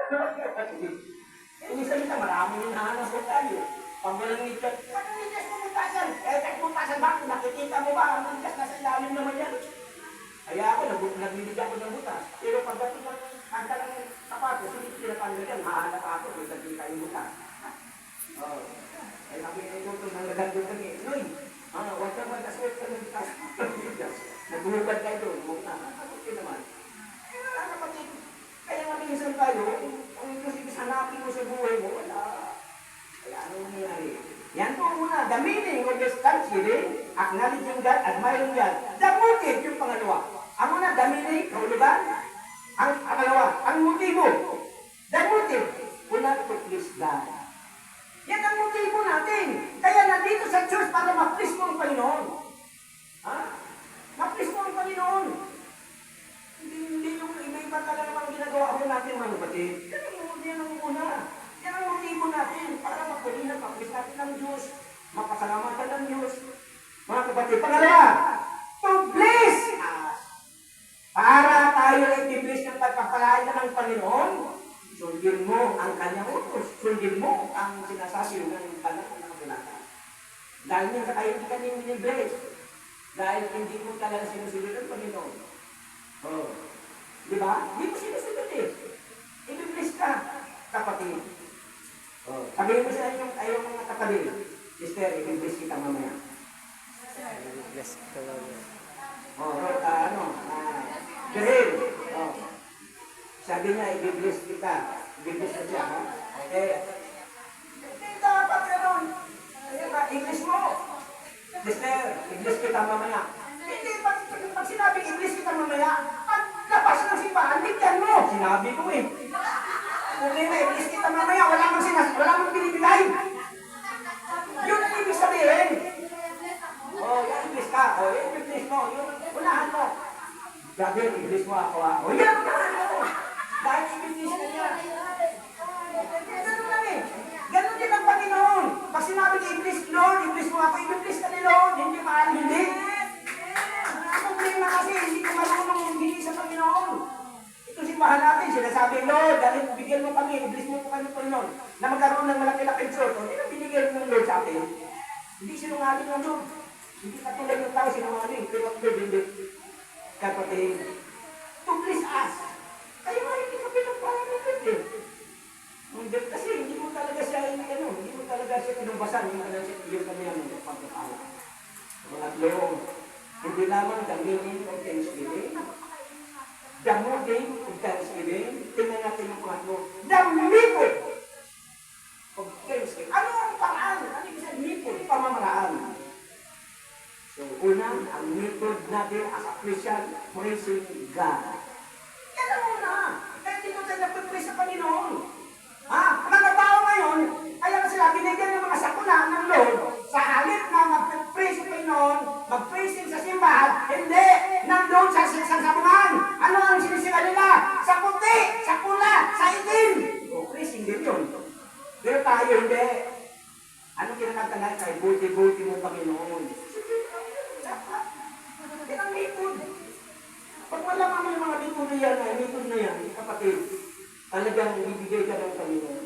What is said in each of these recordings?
Yung isa nito, maraming hinahanap ko tayo. Pag walang nigas, ano nigas mo mutasan? Kahit mutasan ba? Nakikita mo ba? Ang nigas nasa ilalim naman yan. Kaya ako, nagbibig ako ng butas. Pero pagdating ng handa ng sapatos, hindi ko pinapanggal yan. Mahanap ako kung nakita yung butas. Oh. Ay nakikita ko itong nangagandong kami. Noy, huwag ka magkaswet ka ng butas. Nagbuhubad kayo doon. Huwag na. Okay naman. Kaya kapatid, kaya nga minsan tayo, kung kasi hanapin mo sa buhay mo, wala. Kaya ano nangyayari? Yan po muna, the meaning of this thanksgiving, acknowledging God, admiring God. The motive, yung pangalawa. Ang una, the meaning, kahulugan. Ang pangalawa, ang motibo. The motive, una, to please God. Yan ang motibo natin. Kaya nandito sa church para ma-please mo ang Panginoon. Ha? Ma-please mo ang Panginoon. Hindi yung iba-iba talaga ang ginagawa ko natin, mga kapatid. Yan ang una. Yan ang motibo natin para mapuli na ma-please natin ng Diyos. Mapasalamatan ng Diyos. Mga kapatid, pangalawa, to bless us. Para tayo ay i-bless ng pagpapalain ng Panginoon, sundin mo ang kanyang utos. Sundin mo ang sinasabi ng kanyang pinaka. Dahil nang sa kayo hindi kanyang bless. Dahil hindi mo talaga sinusunod ng Panginoon. Oh. Di ba? Hindi mo sinusunod eh. I-bless ka, kapatid. Oh. Sabihin mo sa ayong mga kapatid, Sister, i-bless kita mamaya. I-bless kita mamaya. Dahil, sabi niya, i-bless kita. I-bless na siya, ha? Okay. Hindi dapat gano'n. I-bless mo. Sister, i-bless kita mamaya. Hindi, pag sinabi, i-bless kita mamaya, pag labas ng simbahan, bigyan mo. Sinabi ko eh. Okay na, i-bless kita mamaya, wala mang binibigay. Yun ang ibig sabihin. I-bless ka. I-bless mo. Unahan mo. Sabi, i-bless mo ako ha. Yan, unahan mo. Dahil i-bless ka niya. Ganun lang eh. Ganun din ang Panginoon. Pag sinabi ni i-bless Lord, i-bless mo ako, i-bless ka ni Lord. Hindi maaari, hindi. Ang problema kasi, hindi ko marunong hindi sa Panginoon. Ito simbahan natin, sinasabi, Lord, dahil bigyan mo kami, i-bless mo po kami Panginoon, na magkaroon ng malaki-laking church. Hindi na binigyan ng Lord sa atin. Hindi sinungaling ng Lord. Hindi katulad ng tao sinungaling. Pero ang Lord, hindi. Kapatid, to please us. Kaya nga hindi ka pinagpalamit eh. Kasi hindi mo talaga siya, hindi mo talaga siya pinagbasan yung kanyang pagkakala. Mga loob, hindi lamang the meaning of Thanksgiving, the motive of Thanksgiving, tingnan natin yung pangatlo, the method of Thanksgiving. Ano ang paraan? Ano yung isang method? Pamamaraan. So, unang, ang method natin as a Christian, praising God. Yan ang una. Kaya dito tayo nagpipraise sa Panginoon. Mga tao ngayon, kaya sila binigyan ng mga sakuna ng Lord, sa halip na mag-praise sa Panginoon, mag-praise sa simbahan, hindi, nandun sa sabungan. Ano ang sinisira nila? Sa puti, sa pula, sa itim. O, praising din yun. Pero tayo hindi. Ano kinakanta nga tayo? Buti-buti mo Panginoon. Yan ang method. Pag malaman mo yung mga method na yan, kapatid, talagang bibigay ka ng Panginoon.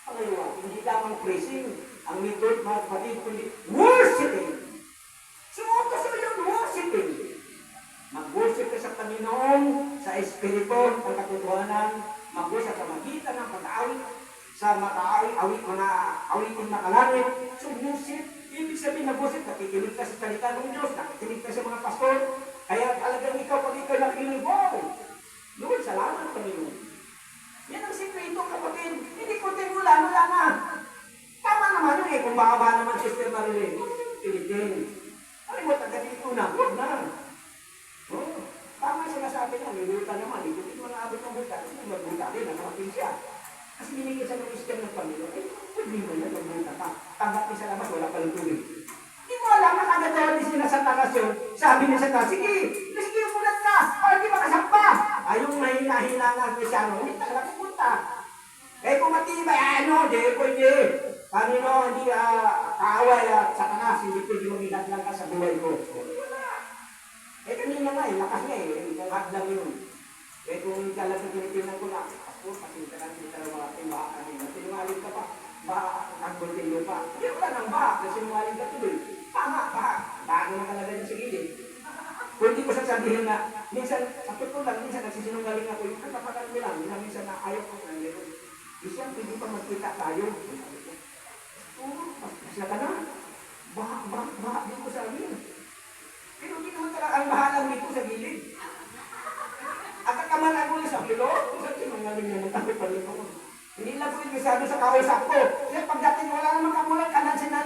Pangalawa, hindi lamang praising. Ang method, mga kapatid, kundi worshiping. Sumuko sa yung worshiping. Mag-worship ka sa Panginoon, sa Espiritu, ang katotohanan, mag-worship sa magitan ng pag-awit, sa mga awitin na kalangit. So, worship. Ibig sabihin mag-worship, nakikinig ka sa salita ng Diyos, nakikinig ka sa mga pastor, kaya talagang ikaw, pag ikaw nakikinig, wow! Lord, salamat Panginoon. Yan ang sikreto, kapatid. Hindi ko wala na. Tama naman yun eh, kung baka naman Sister Marilyn, Pilipin. Alam mo, taga-dito na, huwag na. Oh, tama yung sinasabi niya, may buta naman, ikutin mo na abot ng buta, kasi mag-buta din, nakamating siya. Kasi binigyan siya ng Christian ng Panginoon, eh, pwede mo yan, mag-buta ka. Tanggap niya sa labas, wala palang tubig. Hindi mo alam, nakagadawan din sila sa takas yun. Sabi niya sa takas, sige, umulat ka, para di makasampa. Ayong mahina-hina nga Krisyano, hindi talaga pupunta. Eh kung matibay, di pwede. Panginoon, hindi kaaway sa takas, hindi pwede mag-ingat lang ka sa buhay ko. Eh kanina nga, lakas niya eh, kung hadlang yun. Eh kung talagang tinitingnan ko na, ako, pasensya ka nasinungaling ka tuloy. Tama, bago na talaga niya sa gilid. Kung hindi ko sasabihin na, minsan, sa totoo lang, minsan nagsisinungaling ako, yung katapakan mo lang, minsan na ayaw ko ng gano'n. Isang, hindi pa magkita tayo. Oo, pasya ka na. Baha dito sa amin. Pero hindi naman talaga ang bahalang dito sa gilid. At ang kamalan ko sa pilo, kung sinungaling naman tayo pa rin ako. Hindi lang ko yung sabi sa kausap ko. Kasi pagdating wala namang kamulat,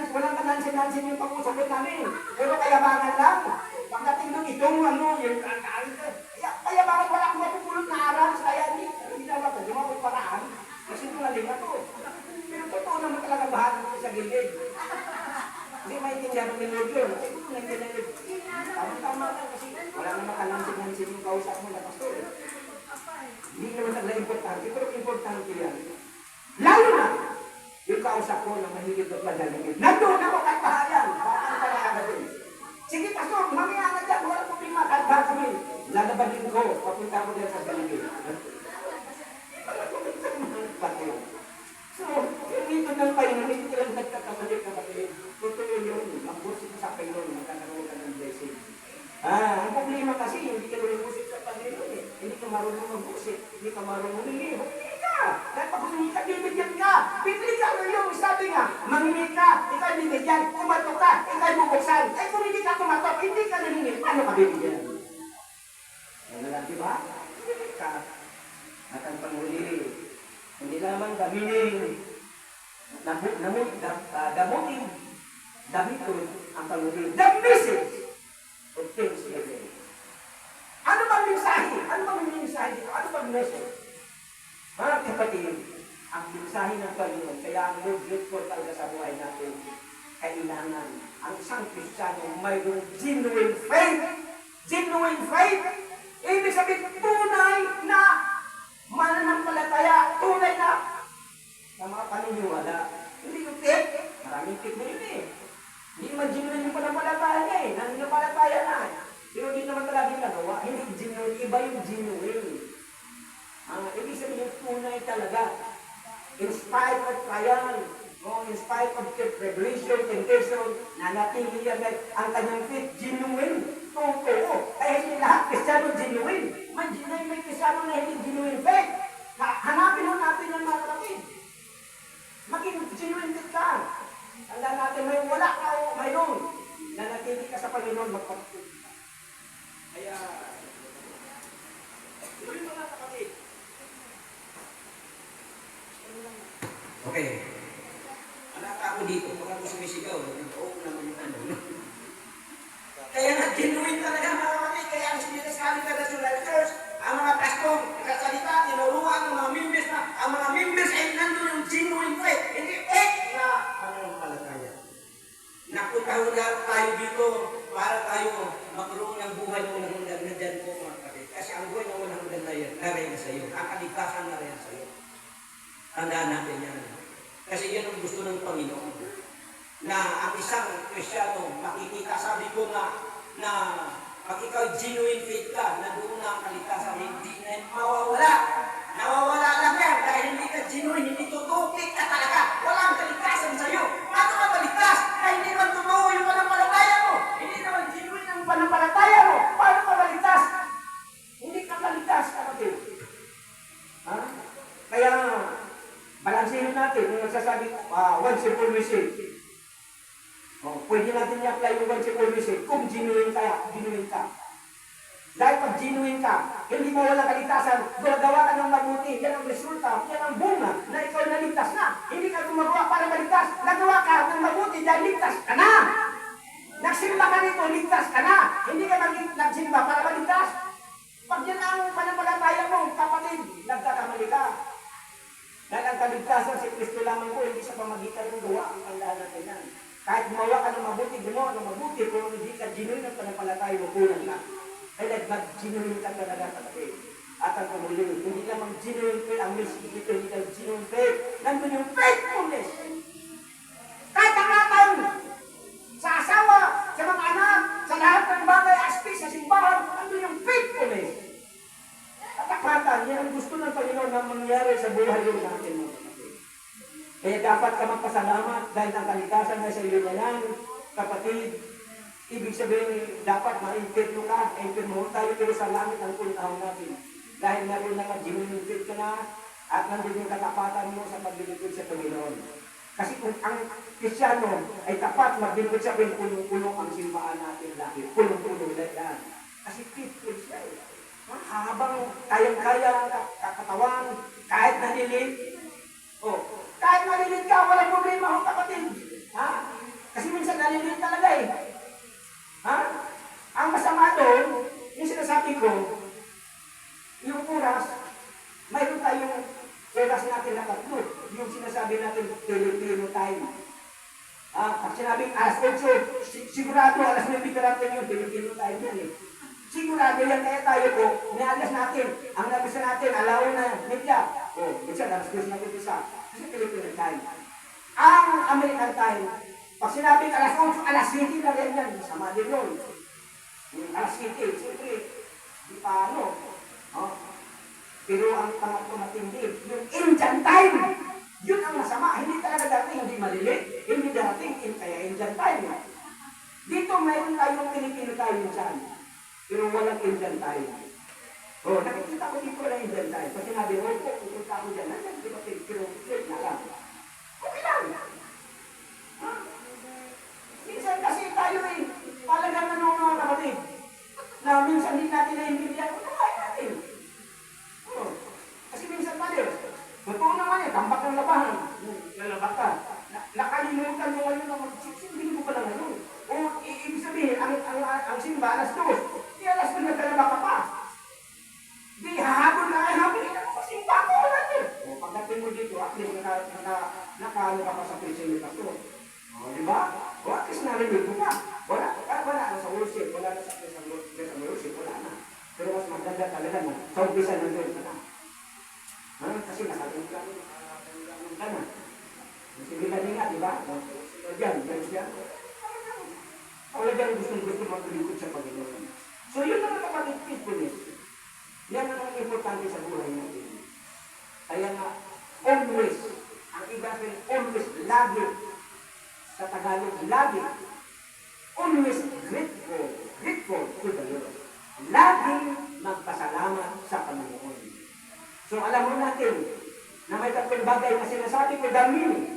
walang kanansin-nansin yung pag-usapin namin. Pero kayabangan lang. Pagdating doon, itong yung kayabangan, wala akong mapupulot na aral. Kaya hindi naman ko, yung ako paraan. Kasi sinungaling ako. Pero totoo naman talaga bahal ko sa gilid. Hindi maintindihan ng Lord yun. Kasi kung nagdinagin, tama lang kasi wala namang kanansin-nansin yung kausap mo na pastor. Hindi naman talaga importante, pero importante yan. Lalo na, yung kausap ko na mahigit at madalingin. Nandun ako kahit bahayan. Bakit talaga na din? Sige, pastor, mamaya na dyan. Wala problema. Kahit ba kami. Lalabanin ko. Papunta ko dyan sa dalingin. So, dito ng Panginoon, hindi lang nagkakapalik. Totoo yun. Ang busik sa Panginoon, magkakaroon ka ng blessing. Ang problema kasi, hindi ka rin busik sa Panginoon eh. Hindi ka marunong mag-busik. Hindi ka marunong humingi. Humingi ka! Dahil pag humingi ka, bibigyan ka. Bibili ka yung sabi nga, mangingi ka, ikay bibigyan, kumato ka, ikay bubuksan. Eh kung hindi ka kumato, hindi ka nahingi. Ano ka bibigyan? Ano lang, di ba? Bibigyan ka. At ang panghuli, hindi naman gamining damutin, damitun ang panghuli. The message of Thanksgiving. Ano bang mensahe? Ano bang mensahe dito? Ano bang message? Mga kapatid, ang mensahe ng Panginoon, kaya ang Lord grateful talaga sa buhay natin, kailangan ang isang Kristiyano mayroong genuine faith. Genuine faith. Ibig sabihin, tunay na mananampalataya, tunay na mga paniniwala. Hindi yung faith. Maraming faith na yun eh. Hindi naman genuine yung panampalataya niya eh. Nananampalataya na. Pero hindi naman talaga yung nagawa. Hindi genuine. Iba yung genuine. Ibig sabihin yung tunay talaga. In spite of trial, in spite of tribulation, temptation, nanatili yan ang kanyang faith, genuine. Totoo. Kaya hindi lahat Kristiyano genuine. May Kristiyano na hindi genuine faith. Hanapin mo natin yung mga kapatid. Maging genuine faith ka. Tanda natin, may wala ka o mayroon. Nanatili ka sa Panginoon, magpapatid. Kaya, yun mga kapatid. Okay. Anak ako dito, pag ako sumisigaw, oo naman yung ano. Kaya nga, genuine talaga mga kapatid. Kaya ang sinasabi ka sa church, ang mga pastor, nagsasalita, tinuruan ng mga members na, ang mga members ay nandun yung genuine faith. Hindi faith na pananampalataya. Napunta tayo dito para tayo magkaroon ng buhay ng unang hanggan na dyan po mga kapatid. Kasi ang buhay ng unang hanggan na yan, narin sa iyo. Ang kaligtasan na rin sa iyo. Tandaan natin yan. Kasi yan ang gusto ng Panginoon. Na ang isang Kristiyano, makikita, sabi ko nga, na pag ikaw genuine faith ka, na doon na ang kaligtasan, hindi na mawawala. Nawawala lang yan dahil hindi ka genuine, hindi totoo, faith ka talaga. Walang kaligtasan sa iyo. Paano ka maligtas? Na hindi man totoo yung panampalataya mo. Hindi naman genuine ang panampalataya mo. Paano ka maligtas? Hindi ka maligtas, kapatid. Kaya, balansihin natin yung nagsasabi, one simple message. Pwede natin i-apply yung one simple message kung genuine ka. Dahil pag genuine ka, hindi mo walang kaligtasan, gagawa ka ng mabuti, yan ang resulta, yan ang bunga na ikaw naligtas na. Hindi ka gumagawa para maligtas, nagawa ka ng mabuti dahil ligtas ka na. Nagsimba ka nito, ligtas ka na. Hindi ka nagsimba para maligtas. Pag yan ang panampalataya mo, kapatid, nagkakamali ka. Dahil ang kaligtasan si Kristo lamang po, hindi sa pamagitan ng gawa ang tandaan natin yan. Kahit gumawa ka ng mabuti, gumawa ng mabuti, pero hindi ka genuine ang panampalataya mo, kulang ka. Kaya nag-genuine ka talaga kapatid. At ang pumuli, hindi lamang genuine faith, ang message dito, hindi lang genuine faith. Nandun yung faithfulness. Kahit angatan sa asawa, sa mga anak, sa lahat ng bagay, aspect, sa simbahan, nandun yung faithfulness. At akatan, yan ang gusto ng Panginoon na mangyari sa buhay natin mga kapatid. Kaya dapat ka magpasalamat dahil ang kalikasan ay sa iyo na yan, kapatid. Ibig sabihin, dapat ma-impirmo ka, impirmo tayo, pero sa langit ang puntahan natin. Dahil naroon na ginulimpid ka na, at nandun yung katapatan mo sa paglilipid sa Panginoon. Kasi kung ang Kristyano ay tapat, maglilipid sa punong-punong ang simbahan natin lagi. Punong-punong na yan. Kasi faithful siya eh. Habang kayang-kaya ang katawan, kahit nalilit, kahit nalilit ka, walang problema ho kapatid. Ha? Kasi minsan nalilit talaga eh. Ha? Ang masama doon, yung sinasabi ko, yung oras, mayroon tayong oras natin na tatlo. Yung sinasabi natin, Filipino time. Pag sinabing alas 8, sigurado alas 9 natin yung Filipino time yan eh. Sigurado yan, kaya tayo po, nialas natin. Ang nabisa natin, alaw na media. Minsan, alas 10 natin isa. Kasi Filipino time. Ang American time, pag sinabing alas 8, alas 7 na rin yan. Sama din yun. Alas 7, siyempre, di pa ano. Pero ang pangatlo matindi, yung Indian time, yun ang masama. Hindi talaga dating, hindi malilit. Hindi dating, kaya Indian time. Dito mayroon tayong Pilipino time dyan. Pero walang Indian time. Nakikita ko dito walang Indian time. Pag sinabi, pupunta ako dyan. Nandiyan, di ba, pero wait na lang. Okay lang. Minsan kasi tayo eh, talagang mga kapatid, na minsan hindi natin naiintindihan, kumain natin. Kasi minsan tayo, totoo naman yan, tambak ng labahan. Lalabak ka. Nakalimutan mo ngayon na mag-6, mo pala ngayon. Ibig sabihin, ang simba, alas 2. Di alas 2 nagkalaba ka pa. Di hahabol na ay habol. Simba ko natin. Pagdating mo dito, at least nakano ka pa sa presyo ni Pastor. Diba? At least narinig mo pa. Wala na sa worship, wala na sa worship, wala na. Pero mas maganda talaga na, sa umpisa nandun ka na. Kasi nakatunggan ka na. Sige ka nga, diba? Diyan siya. Talagang gusto maglikod sa Panginoon. So yun ang kapatid faithfulness. Yan ang importante sa buhay natin. Kaya nga, always, ang iba rin, always, lagi, sa Tagalog, lagi, always grateful to the Lord. Laging magpasalamat sa Panginoon. So alam mo natin, na may tatlong bagay na sinasabi ko, the meaning